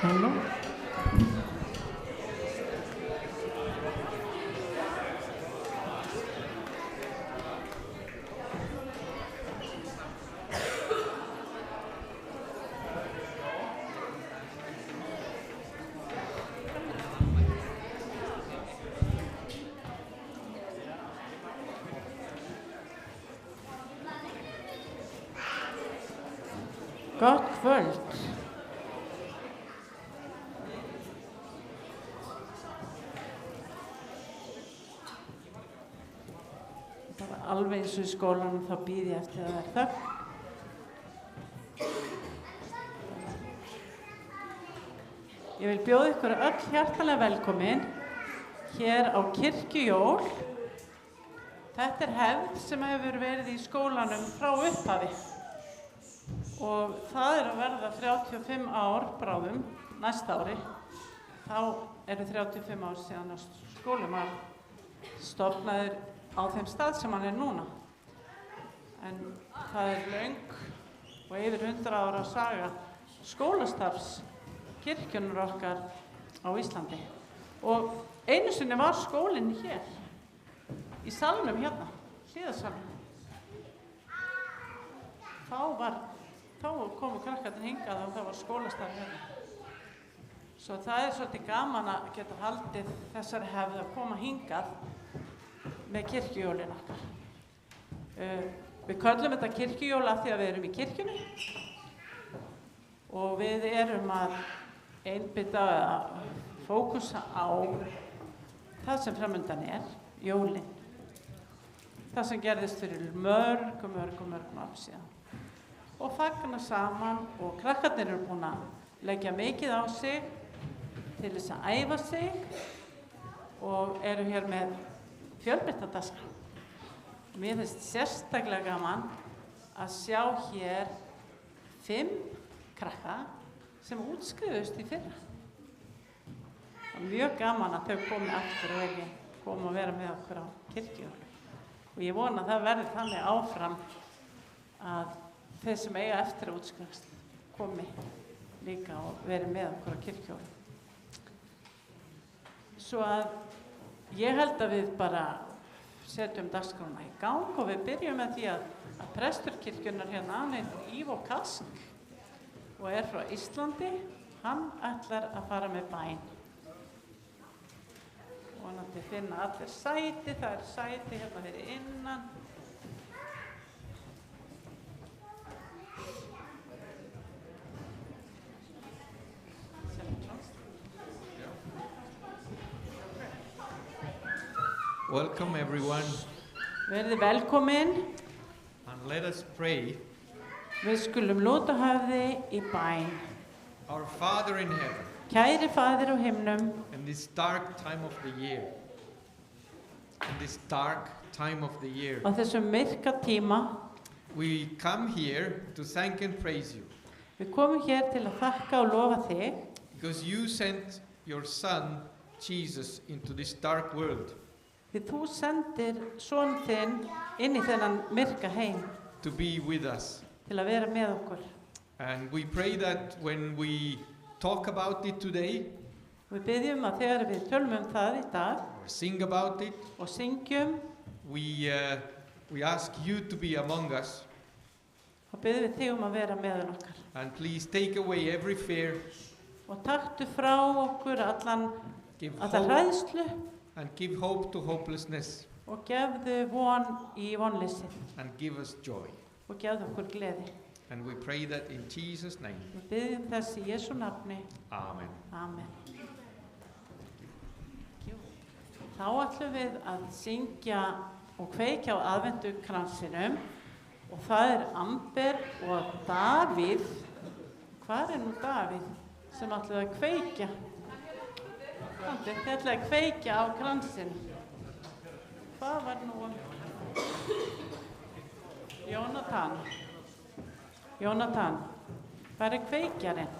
Halló. Gott kvöld. Bara alveg eins og í skólanum þá býð ég eftir að það þögn. Ég vil bjóða ykkur öll hjartalega velkomin hér á kirkjujól. Þetta hefð sem hefur verið í skólanum frá upphafi. Og það að verða 35 ár bráðum, næsta ári. Þá eru 35 ár síðan að skólinn var stofnaður á þeim stað sem hann núna. En það löng og yfir 100 ára saga skólastarfs kirkjunnar okkar á Íslandi. Og einu sinni var skólinn hér, í salnum hérna, hliðarsalnum. Þá komu krakkarnir hingað og það var skólastarf hérna. Svo það svolítið gaman að geta haldið þessari hefð að koma hingað með kirkjujólin okkar. Við köllum þetta kirkjujól af því að við erum í kirkjunni og við erum að einbeita fókusa á það sem framundan jólin. Það sem gerðist fyrir mörgum ár síðan. Og fagna saman og krakkarnir eru búin að leggja mikið á sig til þess að æfa sig og eru hér með fjölbreytta dagskrá. Mér finnst sérstaklega gaman að sjá hér 5 krakka sem útskrifuðust í fyrra. Það er mjög gaman að þau komi aftur og ekki koma að vera með okkur á kirkjujóli. Og ég vona að það verði þannig áfram að þeir sem eiga eftir að útskrifast komi líka og veri með okkur á kirkjujóli. Svo að ég held að við bara setjum dagskrána í gang og við byrjum með því að prestur kirkjunnar hérna, hann heitir Ivo Kask og frá Íslandi. Hann ætlar að fara með bæn. Vonandi finna allir sæti, það sæti hérna fyrir innan. Welcome everyone. Verið velkomin. And let us pray. Við skulum lóta höfði í bæn. Our Father in heaven. Kæri Faðir á himnum. In this dark time of the year. In this dark time of the year. Á þessum myrka tíma. We come here to thank and praise you. Við komum hér til að þakka og lofa þig. Because you sent your son Jesus into this dark world. Því þú sendir son þinn inn í þennan myrka heim. To be with us. Til að vera með okkur. And we pray that when we talk about it today. Við biðjum að þegar við tölum það í dag. Or sing about it. Og syngjum. We ask you to be among us. Og biðjum við þig að vera með okkar. And please take away every fear. Og taktu frá okkur alla hræðslu. And give hope to hopelessness. Og gefðu von í vonleysið. And give us joy. Og gefðu okkur gleði. And we pray that in Jesus' name. Við biðjum þess í Jesú nafni. Amen. Amen. Þá ætlum við að syngja og kveikja á aðvendukransinum. Og það Amber og Davíð. Hvar nú Davíð sem ætlaði að kveikja? Þið ætlaði að kveikja á kransinn. Hvað var nú? Jónatan, hvað kveikjarinn?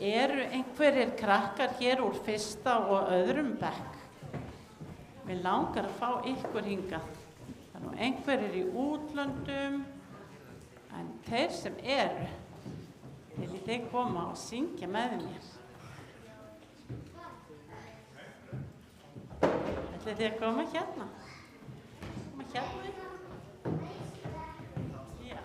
Eru einhverjir krakkar hér úr fyrsta og öðrum bekk? Mér langar að fá ykkur hingað. Það er nú einhverjir í útlöndum, en þeir sem eru, viljið þið koma og syngja með mér? Ætlið þið að koma hérna? Koma hérna? Já.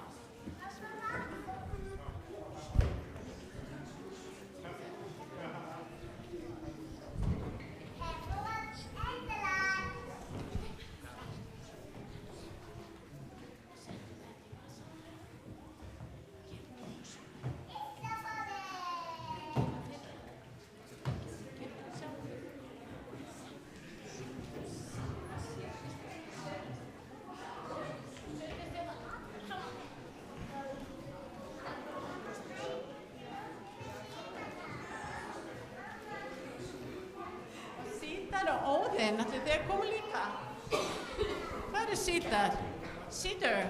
Cedar og Óðinn, ætlið þið að koma líka? Hvað er Cedar? Cedar?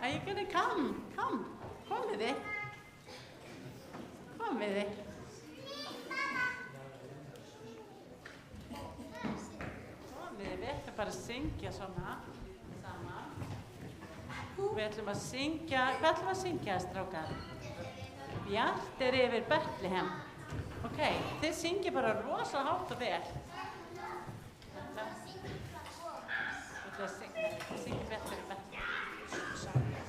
Are you gonna come? Come. Komið þið. Komið þið. Komið þið, við ætlum bara að syngja svona saman. Við ætlum að syngja, hvað ætlum að syngja, strákar? Bjart er yfir Betlehem. Ok, þið syngja bara rosa hátt og vel. Þetta syngja betur í Betlehem.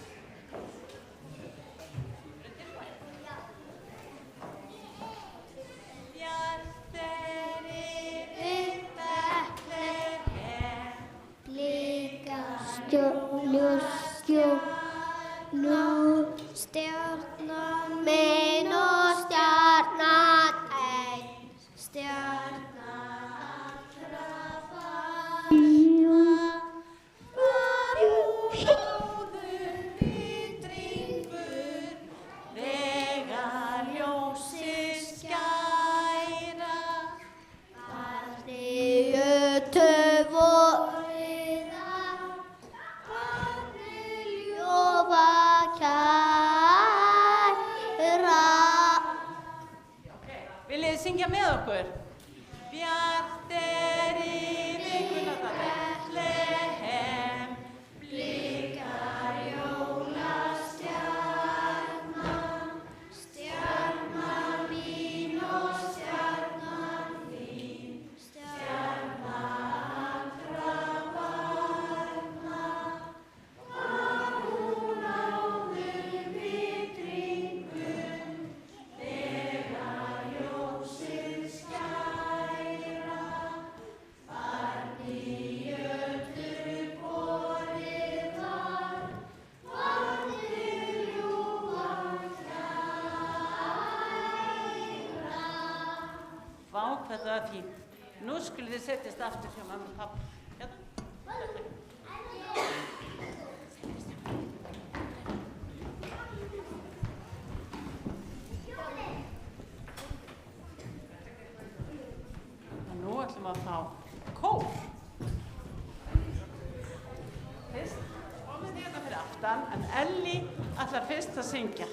Bjart er yfir Betlehem, Blikar stjarnan minn og stjarnan ein, stjarnan allra barna, var góður vitringur, þegar ljósið skæra, aldrei jötu vorið barnið ljófa kæra. Viljið þið syngja með okkur? Bjart er yfir Betlehem, Blikar jólastjarnan, stjarnan mín og stjarnan þín, stjarnan allra barna, var hún áður vitringur, þegar ljósið skæra, barnið jötu borið var, barnið ljúfa kæra. Vá, hvað það var fínt. Nú skulið þið setjast aftur hjá mamma og pappa. Hérna. Og nú ætlum við að fá kór. Fyrst komið þið hérna fyrir aftan, en Elli ætlar fyrst að syngja.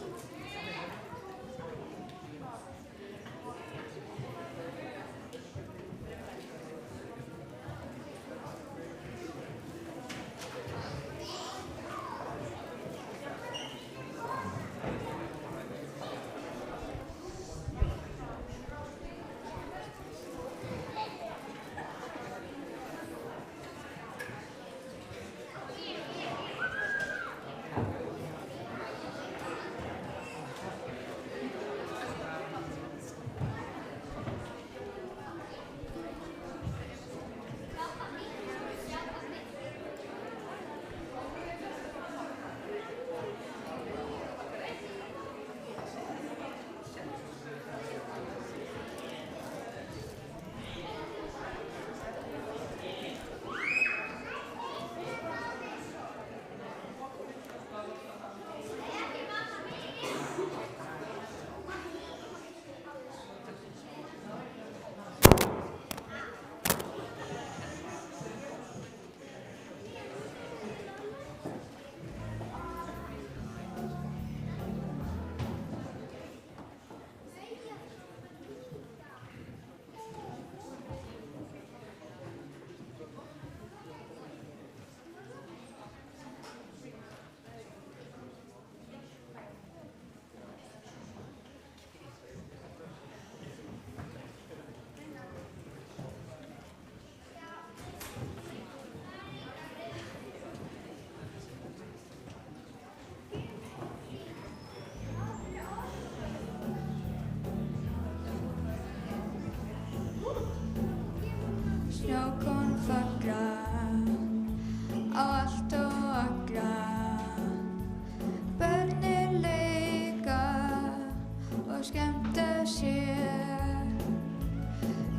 og skemmta sér.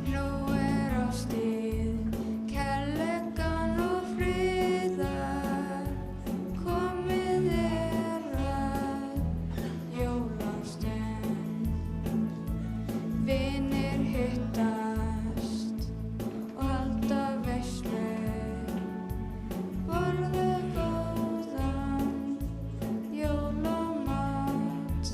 Nú ástíð kærleikan og friðar, komið að jólastund. Vinir hittast og halda veislu, borða góðan jólamat,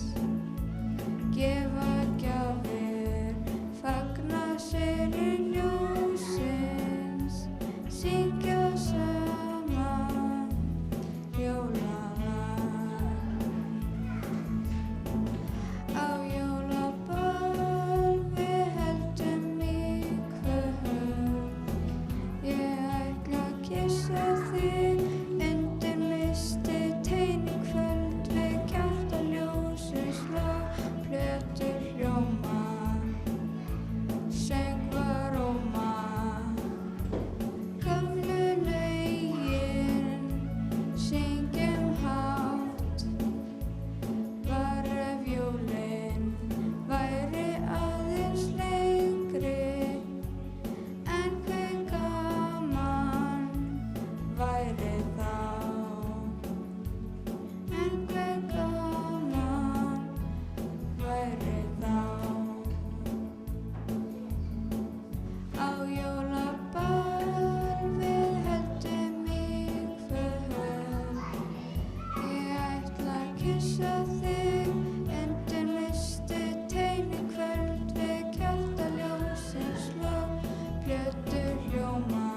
gefa gjafir, fagna sér í ljósins, syngja saman jólalag. Á jólaball við heldum í kvöld, ég ætla að kyssa þig undir misty tein í kvöld, við kertaljósins log, plötur hljóma, söngvar róma, gömlu lögin syngjum hátt. Var ef jólin væri aðeins lengri, en hve gaman væri þá, en hve gaman væri þá. Á jólaball við heldum í kvöld, ég ætla að kyssa þig undir misty tein í kvöld, við kertaljósins log, plötur hljóma,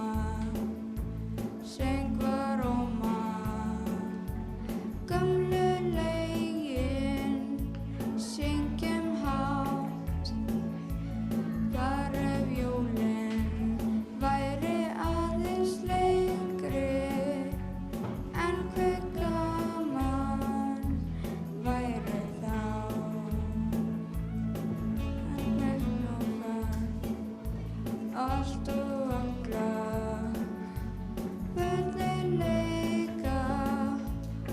söngvar róma, gömlu lögin syngjum hátt. Var ef jólin væri aðeins lengri, en hve gaman væri þá, en hve gaman allt og alla, börnin leika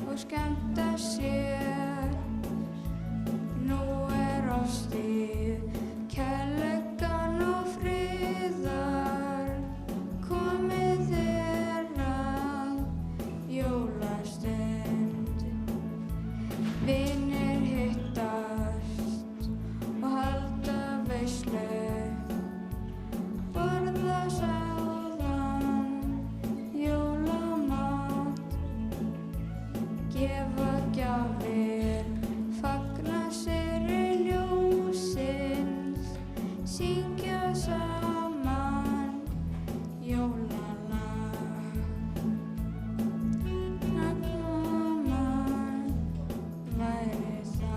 og skemmta sér. Nú ástíð kærleikan og friðar, komið að jólastund. Vinir hittast og halda veislu, borða sáðan jólamat, gefa gjafir, fagna sér í ljósins, syngja saman jólalag. Gaman væri þá.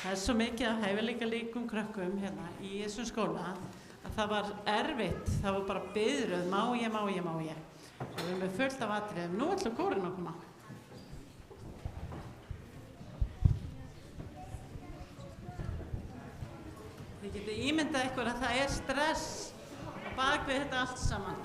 Það er svo mikið af hæfileikalíkum krökkum hérna í þessum skóla að það var erfitt, það var bara biðröð, má ég. Við erum með fullt af atriðum. Nú ætlum kórinn að koma. Þið getið ímyndað ykkur að það er stress á bak við þetta allt saman.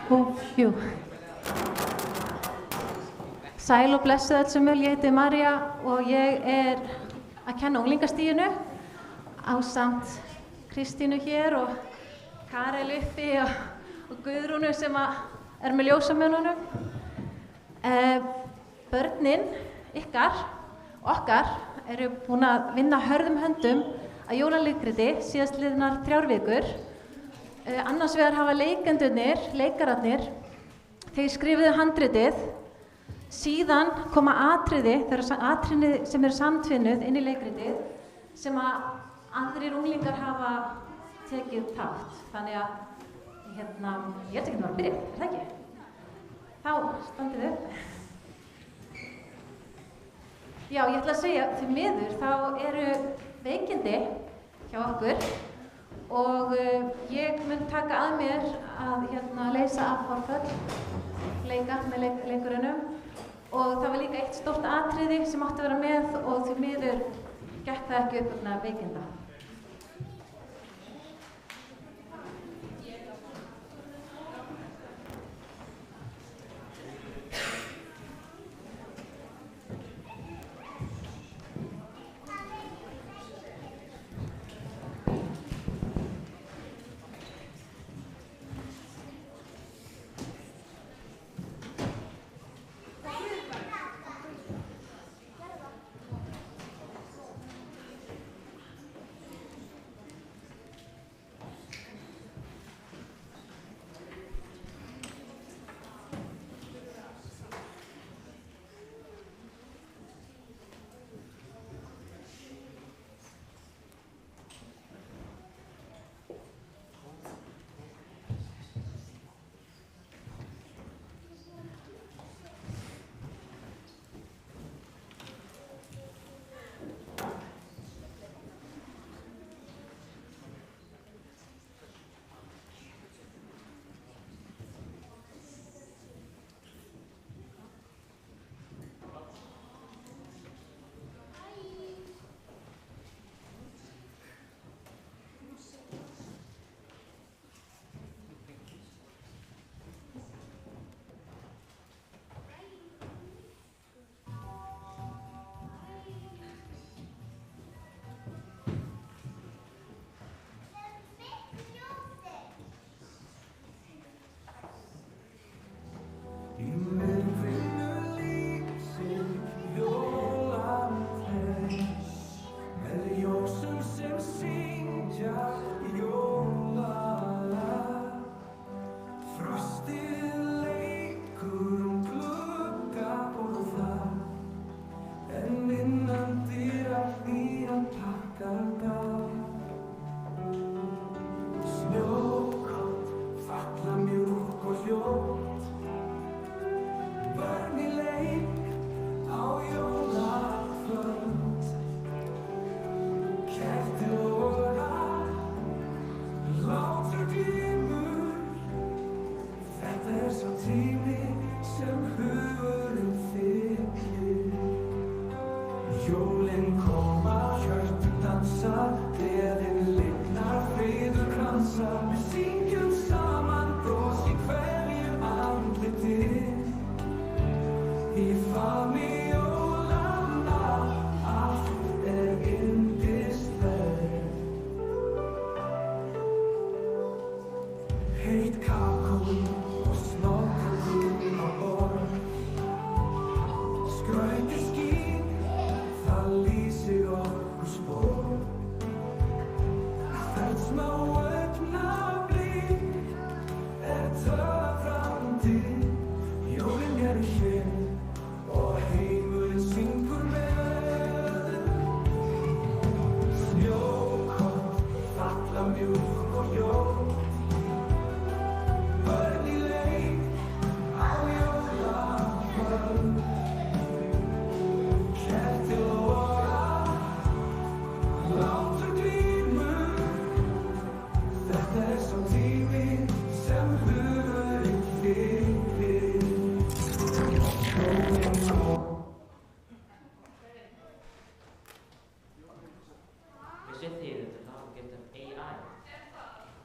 Jú. Sæl og blessuð öll sömul, ég heiti María og ég er að kenna unglingastíginu ásamt Kristínu hér og Karel uppi og Guðrúnu sem er með ljósamönunum. Börnin okkar eru búin að vinna hörðum höndum að jólaleikrit síðastliðnar 3 vikur. Annars vegar hafa leikararnir, þeir skrifuðu handritið, síðan koma atriði sem eru samtvinnuð inn í leikritið sem að aðrir unglingar hafa tekið þátt. Þannig að, ég held ekki að byrja, það ekki? Þá standið upp. Já, ég ætla að segja, því miður, þá eru veikindi hjá okkur og ég mun taka að mér að leysa af forföll leika með leikurunum og það var líka eitt stórt atriði sem átti að vera með og því miður gekk það ekki upp vegna veikinda.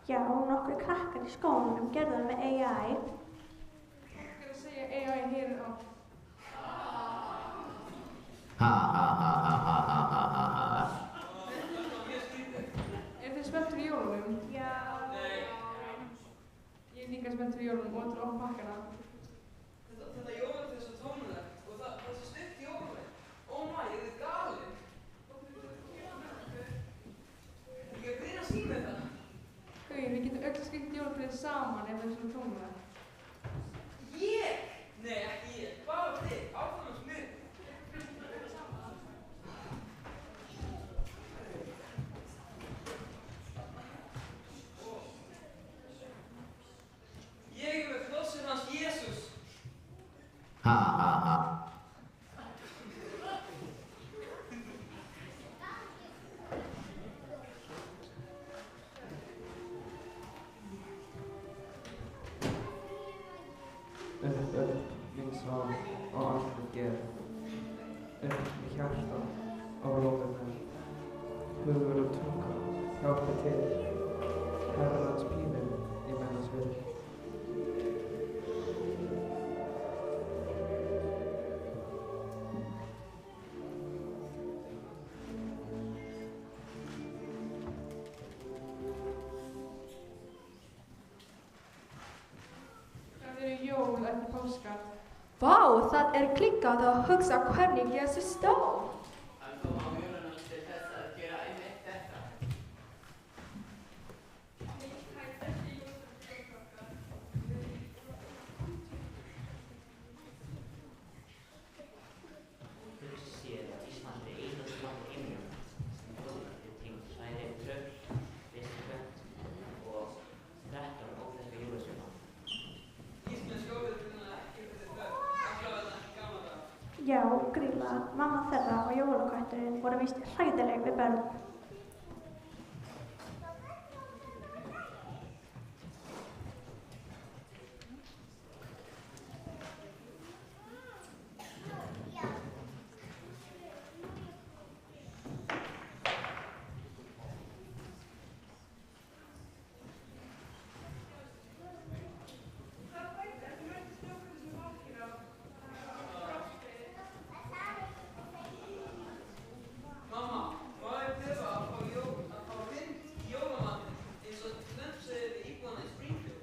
Já, nokkru krakkar í skólanum gerðu það með AI jólunum og til að opna pakkana. Þetta jólatré er svo tónlegt og það er svo stutt jólatré. Oh my, ég er galinn. Ég er að reyna að sýna þetta. Gauði, við getum öll skemmt jólatréð saman ef það er svona tónlegt. Ég? Nei, ekki ég. Bara þig. Áfram smið. Ég er með krossinn hans Jesús. Ha ha ha. Min sval og allt við gerum. Hjarta á róðunar. Hugur og tunga hjálpa til. Herrans pínu í mennas vil. Það eru jól eftir páskar. Vá, það er klikkað að hugsa hvernig Jesus dó. Hann kom á jólunum til þess að gera einmitt þetta. Hugsi sér að Ísland er einu af langt heiminum sem þjóðlandi tengd svæði, tröll, veislugöld og 13 óþekkta jólasveina. Íslensk jólatrén er ekki fyrir börn. Alla vega ekki gamla daga. Já, Grýla, mamma þeirra og jólakötturinn voru víst hræðileg við börn. Mamma, hvað er þið að fá vind í jólamatinn eins og Trump segir við íbúana í Springfield?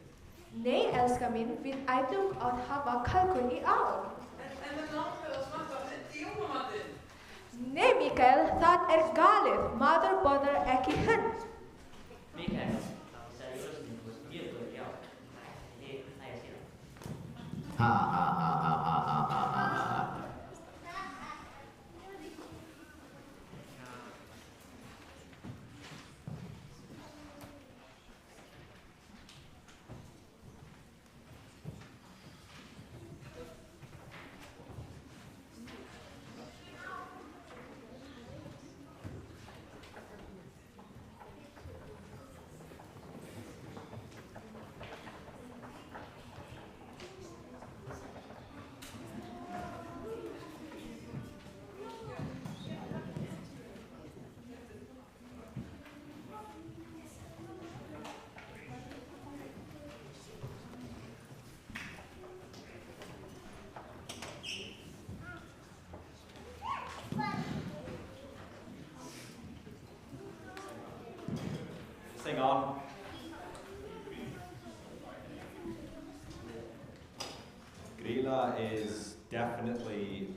Nei, elska mín, við ætlum að hafa kalkun í ár. En við langar að smakka vind í jólamatinn. Nei, Mikael, það er galið. Maður borðar ekki hund. Mikael, þessar jólasveinar fórst mjög góður í ár. Þið nægja síðan. Ha ha ha ha ha ha ha ha ha. Sing on. Grýla is definitely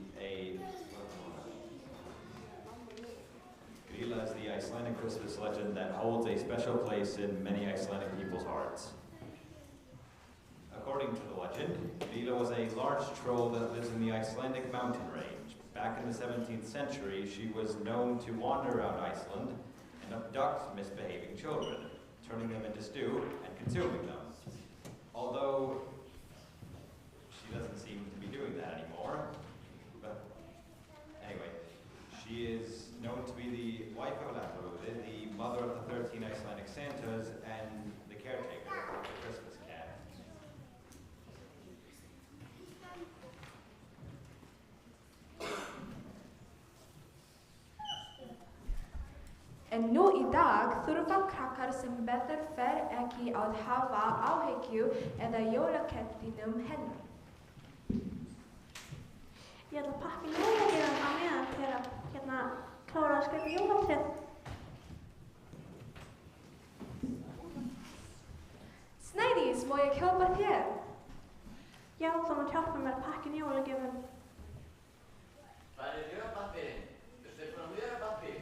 Grýla is the Icelandic Christmas legend that holds a special place in many Icelandic people's hearts. According to the legend, Grýla was a large troll that lives in the Icelandic mountain range. Back in the 17th century, she was known to wander around Iceland and abduct misbehaving children, turning them into stew and consuming them. Although she doesn't seem to be doing that anymore. But anyway, she is known to be the wife of Laufröðu, the mother of the 13 Icelandic Santas, and the caretaker of the Christmas cat. En nú í dag þurfa krakkar sem betur fer ekki að hafa áhyggjur eða jólakettinum hennar. Ég ætla að pakka jólatrén á meðan þegar klára að skreyta jólatréð. Snædís, má ég hjálpa þér? Já, þú mátt hjálpa mér að pakka inn jólagjöfum. Hvað rjóðpappírinn? Viltu frá rjóðpappír?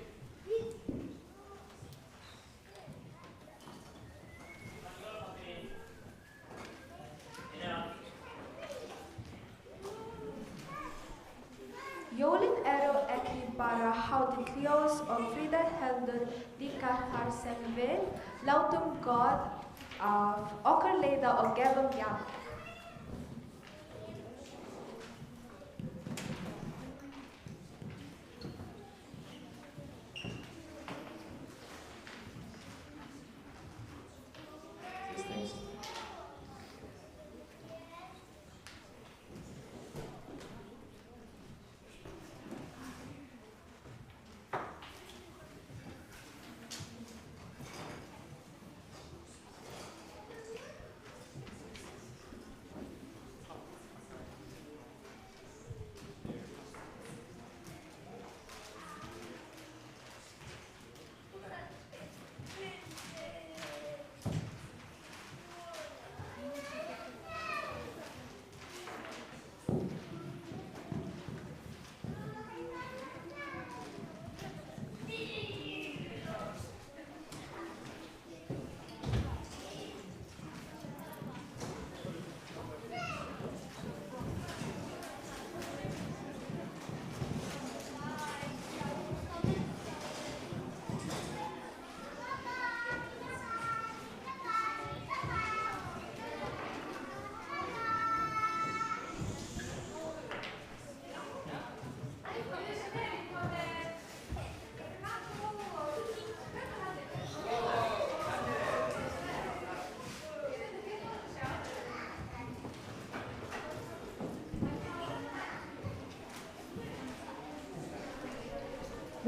Jólin eru ekki bara hátíð ljós og friðar heldur líka þar sem við látum gott af okkar leiða og gefum gjafir.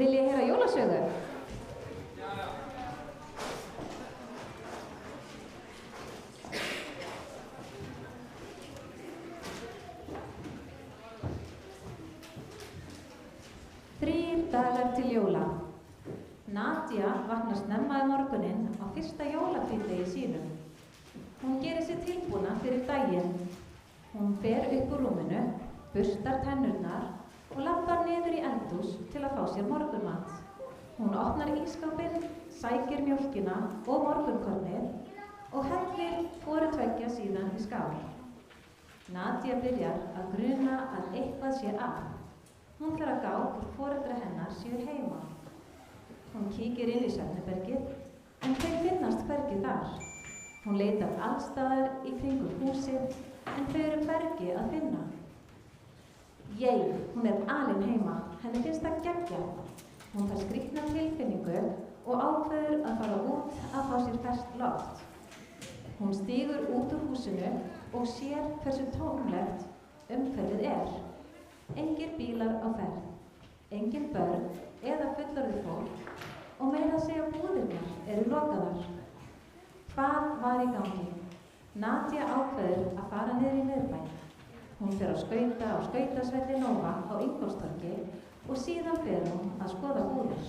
Vil ég heyra jólasögu? Þrír dagar til jóla. Nadia vaknar snemma morguninn á fyrsta jólafrídegi sínum. Hún gerir sig tilbúna fyrir daginn. Hún fer upp úr rúminu, burstar tennurnar og lappar niður í eldhús til að fá sér morgunmat. Hún opnar ísskápinn, sækir mjólkina og morgunkornið og hellir hvoru tveggja síðan í skál. Nadia byrjar að gruna að eitthvað sé að. Hún fer að gá hvort foreldrar hennar séu heima. Hún kíkir inn í svefnherbergið en þeir finnast hvergi þar. Hún leitar allstaðar í kringum húsið en þau eru hvergi að finna. Jej, hún er alin heima, henni finnst það geggjað. Hún fær skrýtna tilfinningu og ákveður að fara út að fá sér ferskt loft. Hún stígur út úr húsinu og sér hversu tómlegt umhverfið er. Engir bílar á ferð, engin börn eða fullorðið fólk og meira að segja búðirnar eru lokaðar. Hvað var í gangi? Nadia ákveður að fara niður í miðbæ. Hún fer að skauta á skautasvelli Nova á Ingólfstorgi og síðan fer hún að skoða búðir.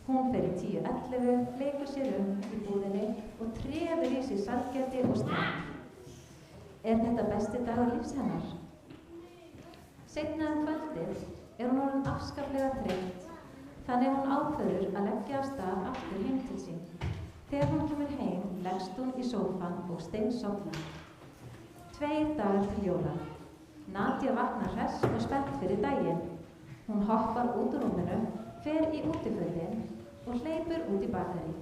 Hún fer í 10:11, leikur sér í búðinni og trefur í sig sælgæti og streng. Er þetta besti dagur lífs hennar? Seinna kvöldið er hún orðin afskaplega þreytt, þannig hún ákveður að leggja af stað aftur heim til sín. Þegar hún kemur heim, leggst hún í sófann og steinsofnar. 2 dagar til jóla. Nadia vaknar hress og spennt fyrir daginn. Hún hoppar út úr rúminu, fer í útifötin og hleypur út í bakarí.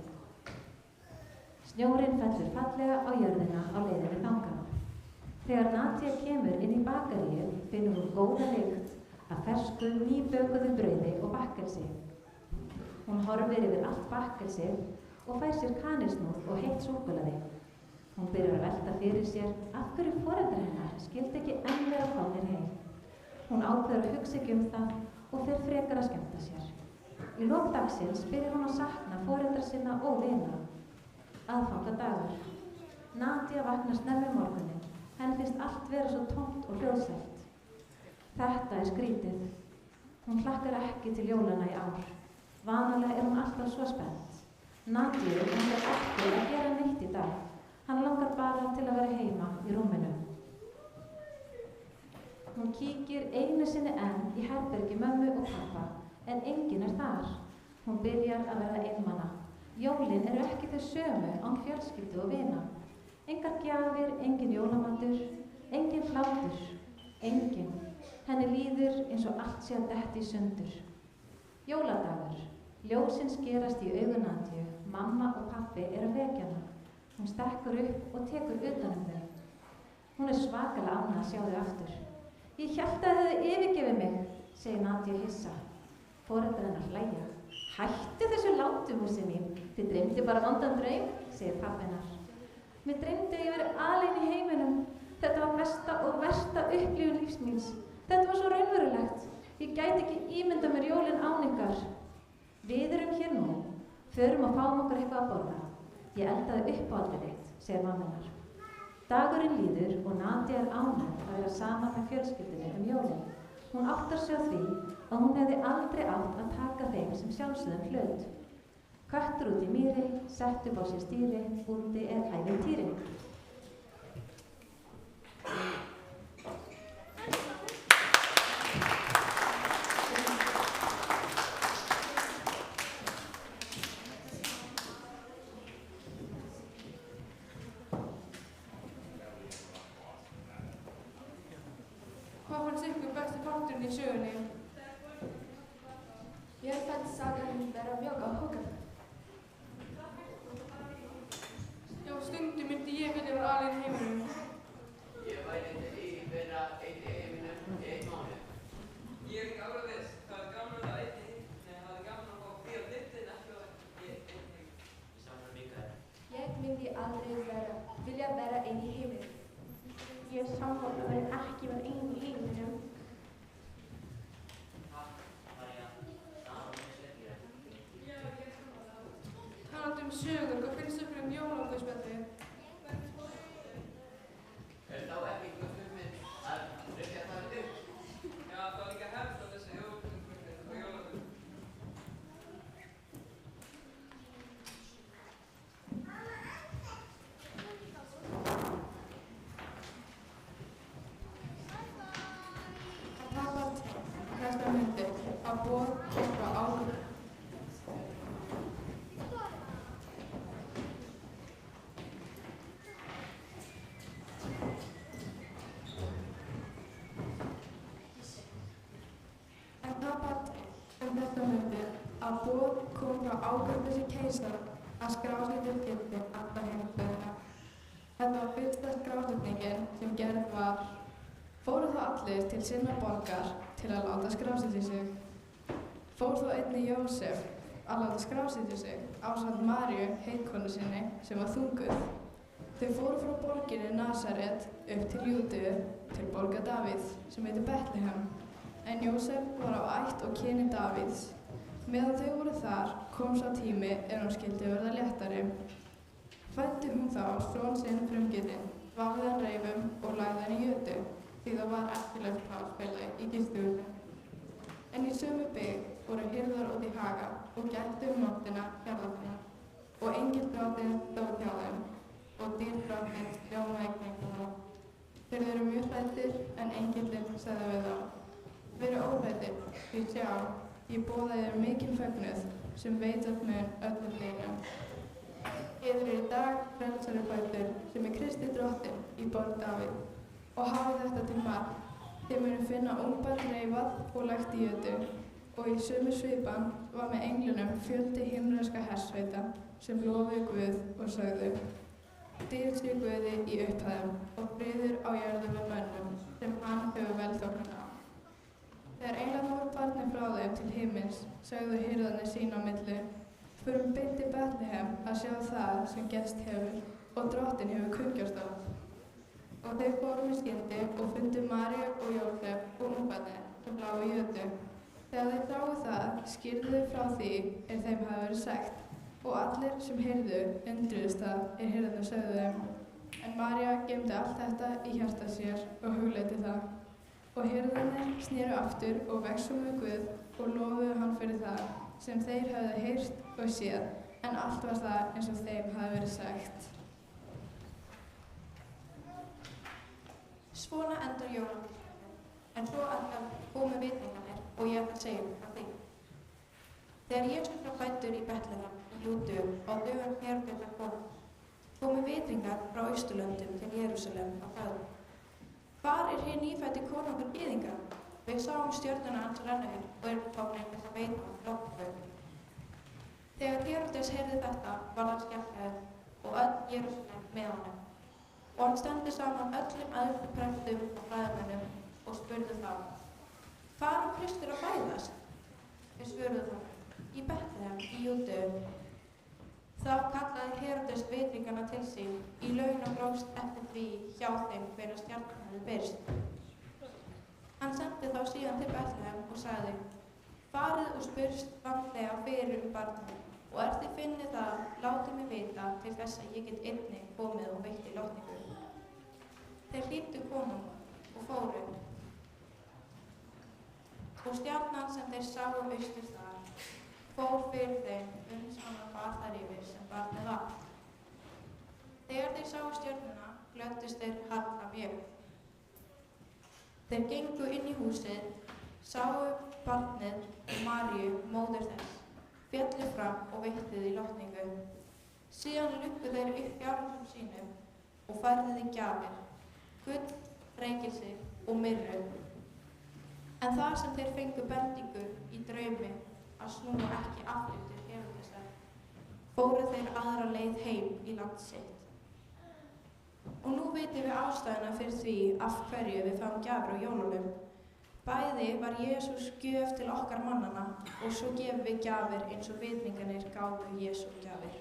Snjórinn fellur fallega á jörðina á leiðinni þangað. Þegar Nadia kemur inn í bakaríið finnur hún góða lykt af fersku, nýbökuðu brauði og bakkelsi. Hún horfir yfir allt bakkelsið og fær sér kanilsnúð og heitt súkkulaði. Hún byrjar að velta fyrir sér af hverju foreldrar hennar skildi ekki enn vera komnir heim. Hún ákveður að hugsa ekki það og fer frekar að skemmta sér. Í lok dagsins byrjar hún að sakna foreldra sinna og vina. Aðfangadagur. Nadia vaknar snemma morguninn. Henni finnst allt vera svo tómt og hljóðsælt. Þetta er skrítið. Hún hlakkar ekki til jólana í ár. Vanalega er hún alltaf svo spennt. Nadia langar ekki að gera neitt í dag. Hann langar bara til að vera heima í rúminu. Hún kíkir einu sinni enn í herbergi mömmu og pappa, en enginn er þar. Hún byrjar að verða einmana. Jólin eru ekki þau sömu án fjölskyldu og vina. Engar gjafir, engin jólamatur, engin hlátur, engin. Henni líður eins og allt sé að detti í sundur. Jóladagur. Ljósin skerast í augun Nadíu. Mamma og pabbi eru að vekja hana. Hún stekkur upp og tekur utan um þau. Hún er svakalega ánægð að sjá þau aftur. Ég hélt að þið hefðu yfirgefið mig, segir Nadíu hissa. Foreldrar hennar hlæja. Hættu þessu látumúsi mín. Þið dreymdi bara vondan draum, segir pabbi hennar. Mér dreymdi að ég veri alein í heiminum. Þetta var besta og versta upplifun lífs míns. Þetta var svo raunverulegt. Ég gæti ekki ímynda mér jólin án ykkar. Við erum hér nú. Förum og fáum okkur eitthvað að borða. Ég eldaði uppáhaldið þitt, segir mamma hennar. Dagurinn líður og Nadía er ánægð að vera saman með fjölskyldunni jólin. Hún áttar sig á því að hún hefði aldrei átt að taka þeim sem sjálfsögðum hlut. Köttur út í mýri, sett upp á sér stýri, úti er ævintýri. Hvað fannst ykkur besti parturinn í sögunni? Mér fannst sagan vera mjög áhugaverð. Já, stundum myndi ég vilja vera alein í heiminum. Ég væri til í vera einn í heiminum í einn mánuð. Ég er ekki alveg viss. Það er gaman að það er gaman að fá frí á liftin ekki að ég einn. Saman Mikael. Ég myndi aldrei vilja vera einn í heiminum. Ég er sammála að vera ekki vera einn í heiminum. Talandi um sögur, hvað finnst ykkur jólaguðspjallið? Er þá ekki guðspjallið að rifja það upp? Já, það var líka hefst að þessi jólaguðspjallið og jólaguð. Næsta myndi að boð frá áður. Næsta myndi að boð kom frá Ágústusi keisara að skrásetja skyldi alla heimsbyggðina. Þetta var fyrsta skrásetningin sem gerð var. Fóru þá allir til sinna borgar til að láta skrásetja sig. Fór þó einnig Jósef að láta skrásetja sig ásamt Maríu, heitkonu sinni, sem var þunguð. Þau fóru frá borginni Nasaret upp til Júdeu, til borgar Davíðs, sem heitir Betlehem. En Jósef var á ætt og kyni Davíðs. Meðan þau voru þar kom sá tími hún skyldi verða léttari. Fæddi hún þá son sinn frumgetinn, vafði hann reifum og lagði hann í jötu, því það var ekki leyft plássfélag í gistihúsi. En í sömu byggð voru hirðar út í haga og gættu nóttina hjarðarna. Og engilsdrottinn stóð hjá þeim og dýrdrottinn hljómaði kringum þá. Þeir eru mjög hræddir en engillinn sagði við þá: Verið óhræddir, því sjá, ég boða þér mikinn fögnuð sem veitir mun öllum línum. Yður í dag frelsari fæddur sem Kristi drottinn í borg Davíð. Og hafið þetta til mark. Þið munu finna ungbarn reifað og lagt í jötu. Og í sömu svipan var með englunum fjöldi himneskra hersveita sem lofuðu Guð og sögðu: Dýrð sé Guði í upphæðum og friður á jörðu með mönnum sem hann hefur velþóknun á. Þegar englarnir voru farnir frá þeim til himins, sögðu hirðarnir sín á milli: Förum beint til Betlehem að sjá það sem gerst hefur og drottinn hefur kunngjört á. Og þeir fóru með skyndi og fundu Maríu og Jósef og ungbarnið sem lágu í jötu. Þegar þeir sáu það, skýrðu þau frá því þeim hafi verið sagt, og allir sem heyrðu undruðust það hirðarnir sögðu þeim. En María geymdi allt þetta í hjarta sér og hugleiddi það. Og hirðarnir snéru aftur og vegsumu Guð og lofuðu hann fyrir það sem þeir höfðu heyrt og séð, en allt var það eins og þeim hafi verið sagt. Svona endar jólaguðspjallið. En svo alltaf komu vitringarnir og ég ætla að segja frá því. Þegar Jesús var fæddur í Betlehem í Júdeu á dögum Heródesar komu vitringar frá Austurlöndum til Jerúsalem á bræðum. Hvar er hinn nýfæddi konungur gyðinga? Við sáum stjörnuna hans renna upp og erum komin til að veita hann loftböð. Þegar Heródes heyrði þetta var hann skelkaður og öll Jerúsalem með honum. Og hann stendur saman öllum æðstu prestum og fræðimönnum og spurði þá: Hvar á Kristur að fæðast? Þeir svöruðu þá: Í Betlehem í Júdeu. Þá kallaði Heródes vitringana til sín í laun og brást eftir því hjá þeim hvenær stjarnan hefði birst. Hann sendi þá síðan til Betlehem og sagði: Farið og spurst vandlega fyrir barnið, og þið finnið það, látið mig vita til þess að ég get einnig komið og veitti lotningu. Þeir hlýddu konung og fóru, og stjarnan sem þeir sáu austur þar fór fyrir þeim hann bar þar yfir sem barnið var. Þegar þeir sáu stjörnuna glöddust þeir harla mjög. Þeir gengu inn í húsið, sáu barnið og Maríu, móður þess, féllu fram og veittu því lotningu. Síðan lukku þeir upp fjárhúsum sínum og færðu því gjafir, gull, reykelsi og myrru. En þar sem þeir fengu bendingu í draumi að snúa ekki aftur til Heródesar, fóru þeir aðra leið heim í land sitt. Og nú vitum við ástæðuna fyrir því af hverju við fáum gjafir á jólunum. Bæði var Jesús gjöf til okkar mannanna og svo gefum við gjafir eins og vitringarnir gáfu Jesú gjafir.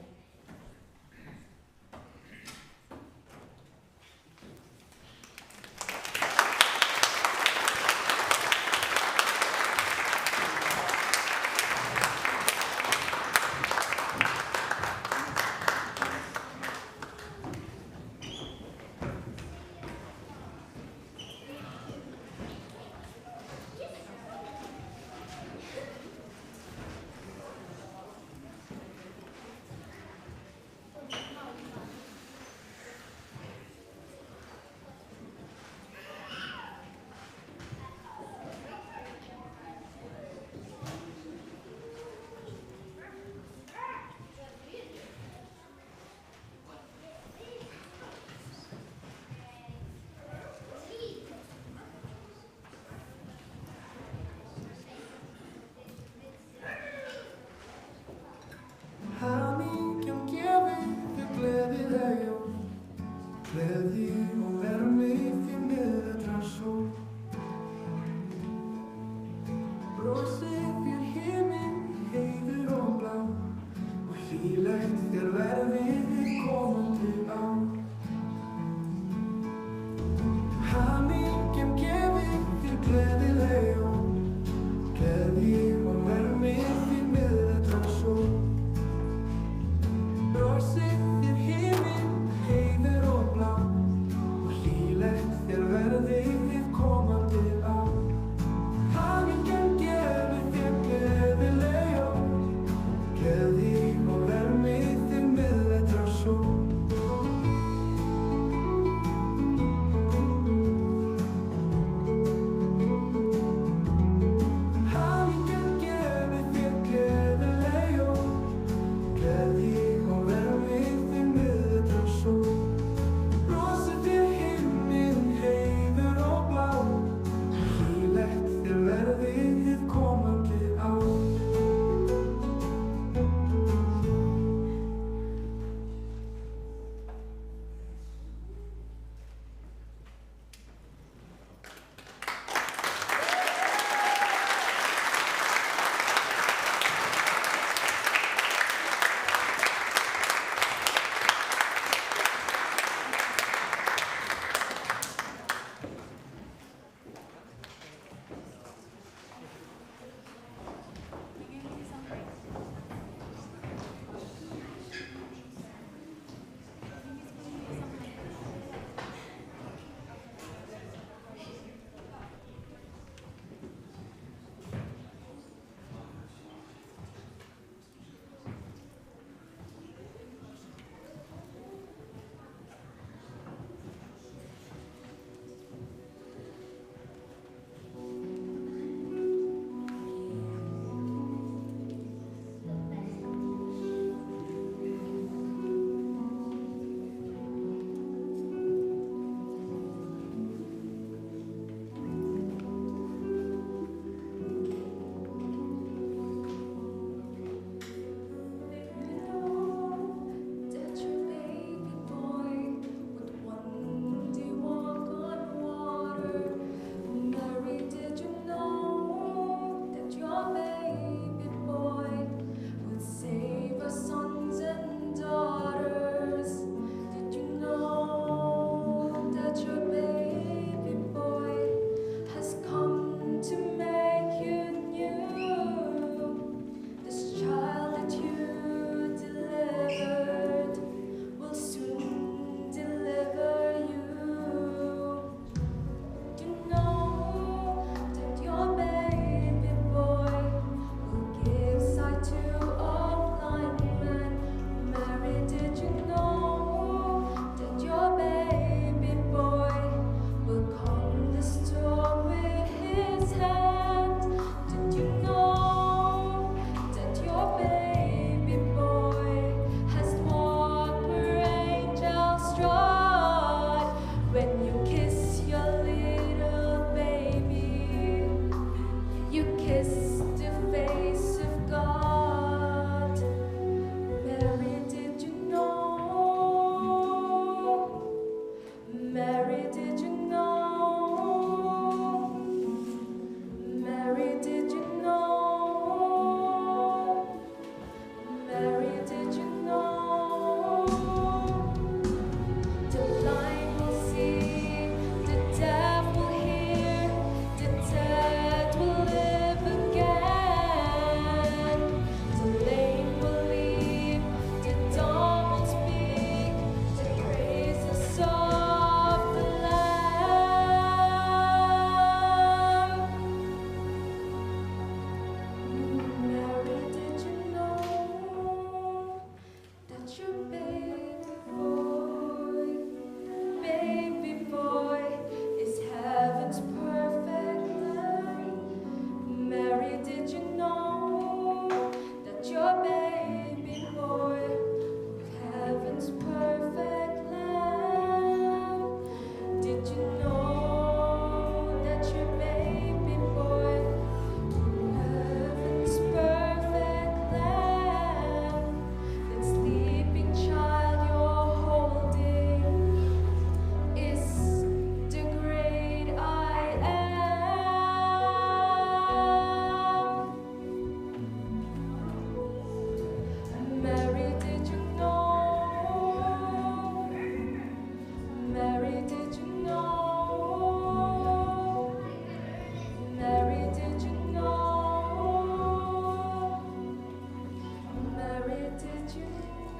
did you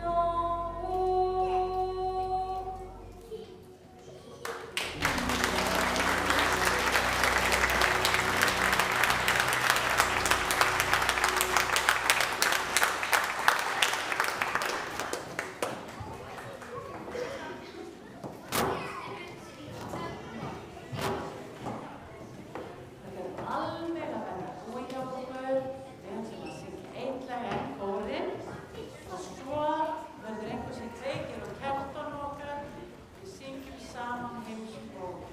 know? Þetta er alveg að verða búið hjá okkur. Við ætlum að syngja einn lag enn kórinn og svo verður einhver sem kveikir á kertunum okkar. Við syngjum saman heimsfróð.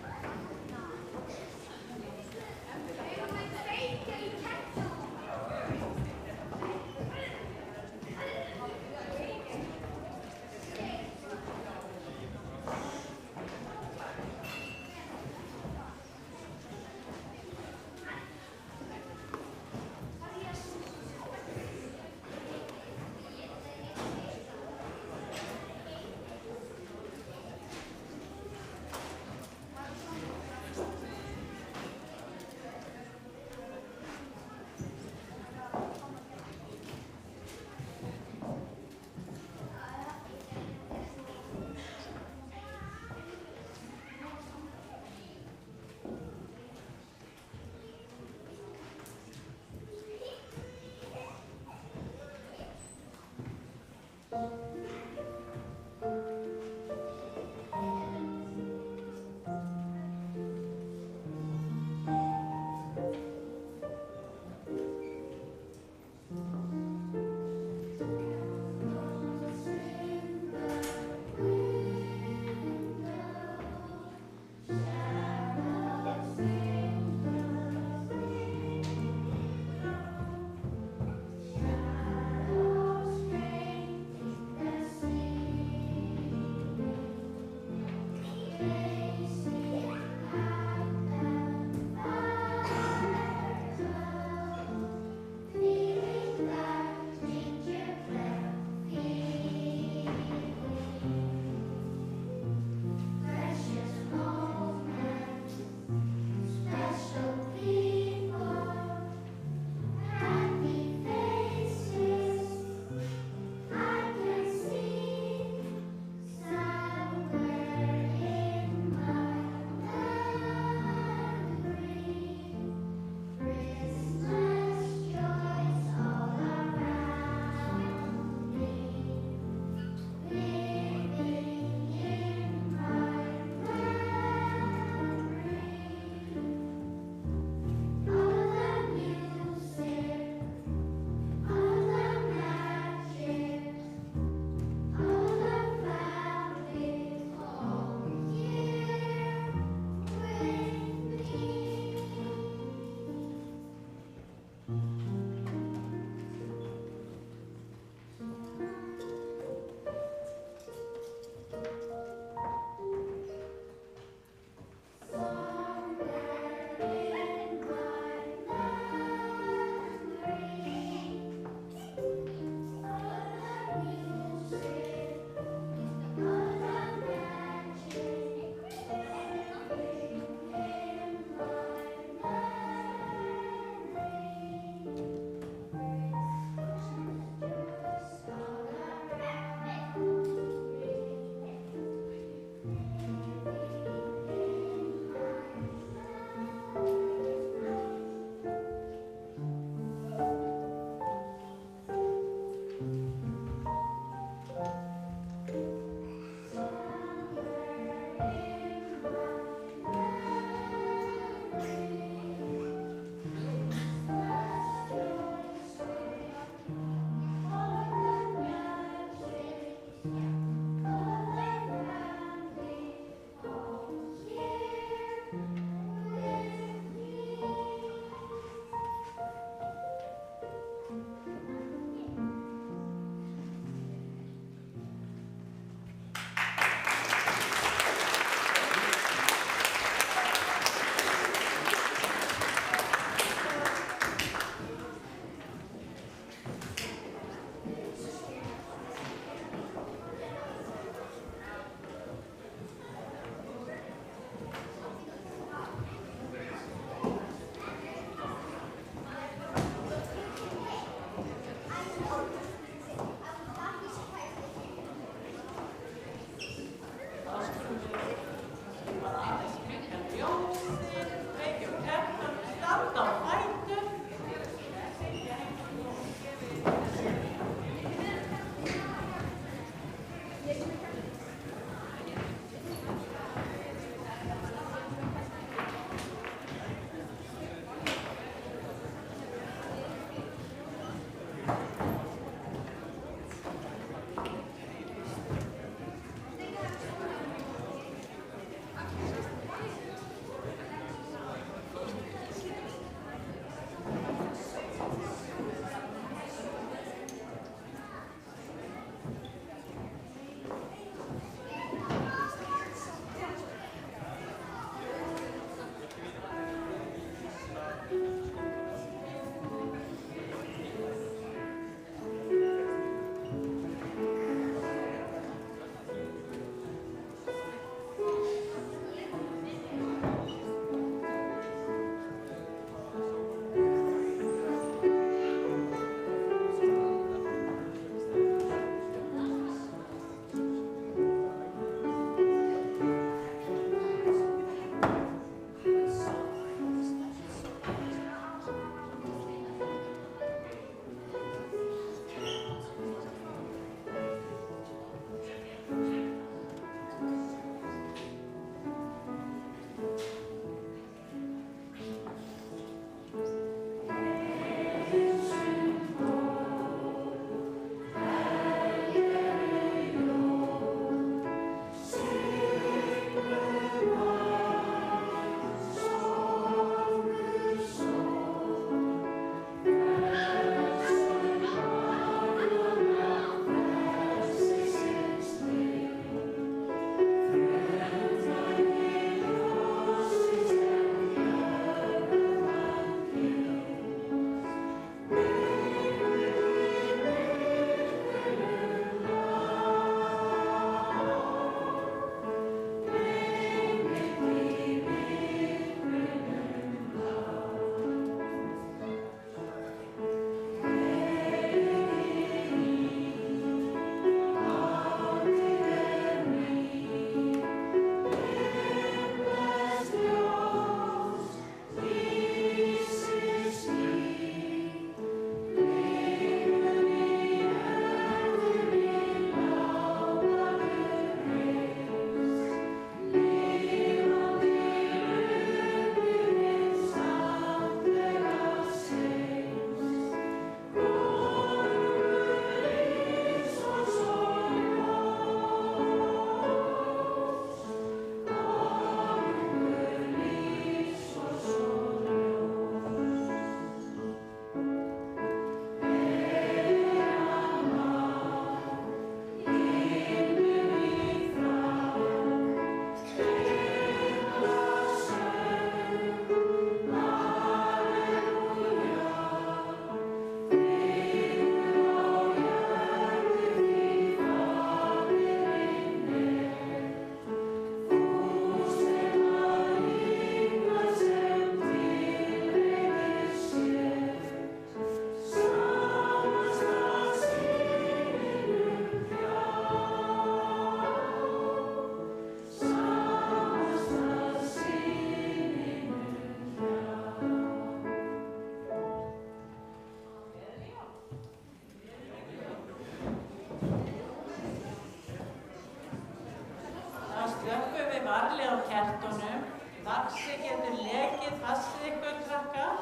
kertunum. Dagsig getur lekið passið ykkur krakkar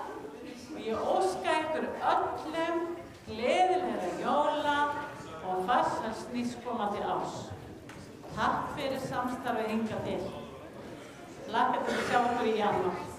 og ég óska ykkur öllum gleðilegra jóla og farsæls nýskomandi árs. Takk fyrir samstarfið hingað til. Hlakka til að sjá ykkur í janúar.